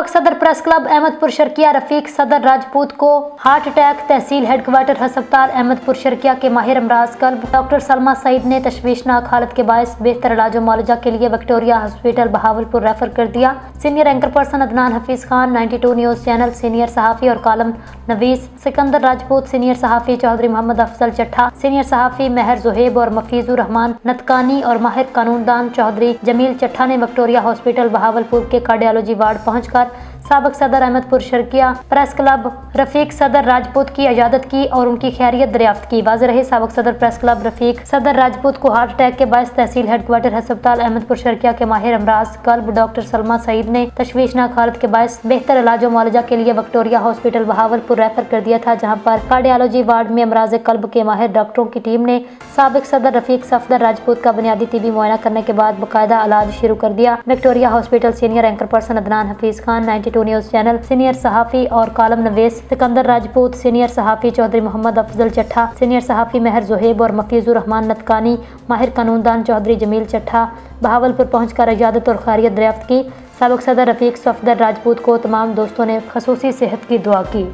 سابق صدر press club Ahmad پور شرقیہ رفیق صدر راجپوت کو ہارٹ اٹیک، تحصیل ہیڈ کوارٹر ہسپتال احمد پور شرقیہ کے ماہر امراض قلب ڈاکٹر سلمہ سعید نے تشویشناک حالت کے باعث بہتر علاج و معالجہ کے لیے وکٹوریہ ہاسپٹل بہاولپور ریفر کر دیا۔ Senior anchor person Adnan Hafeez Khan, 92 news channel, senior صحافی اور کالم نویس سکندر راجپوت، سینئر صحافی چودھری محمد افضل چٹھا، سینئر صحافی مہر زہیب اور مفیز الرحمان نتکانی اور ماہر قانون دان چودھری جمیل چٹھا نے وکٹوریہ ہاسپٹل بہاولپور کے کارڈیالوجی وارڈ پہنچ کر سابق صدر احمد پور شرقیہ پریس کلب رفیق صدر راجپوت کی عیادت کی اور ان کی خیریت دریافت کی۔ واضح رہے سابق صدر پریس کلب رفیق صدر راجپوت کو ہارٹ اٹیک کے باعث تحصیل ہیڈ کوارٹر ہسپتال احمد پور شرقیہ کے ماہر امراض قلب ڈاکٹر سلمہ سعید نے تشویشناک حالت کے باعث بہتر علاج و معالجہ کے لیے وکٹوریہ ہاسپٹل بہاولپور ریفر کر دیا تھا، جہاں پر کارڈیالوجی وارڈ میں امراض قلب کے ماہر ڈاکٹروں کی ٹیم نے سابق صدر رفیق صفدر راجپوت کا بنیادی طبی معائنہ کرنے کے بعد باقاعدہ علاج شروع کر دیا۔ Victoria hospital senior anchor person Adnan Hafeez Khan, 92 news channel, senior صحافی اور کالم نویس سکندر راجپوت، سینئر صحافی چودھری محمد افضل چٹھا، سینئر صحافی مہر زہیب اور مفیز الرحمان نتکانی، ماہر قانون دان چودھری جمیل چٹھا بہاولپور پہنچ کر عیادت اور خیریت دریافت کی۔ سابق صدر رفیق صفدر راجپوت کو تمام دوستوں نے خصوصی صحت کی دعا کی۔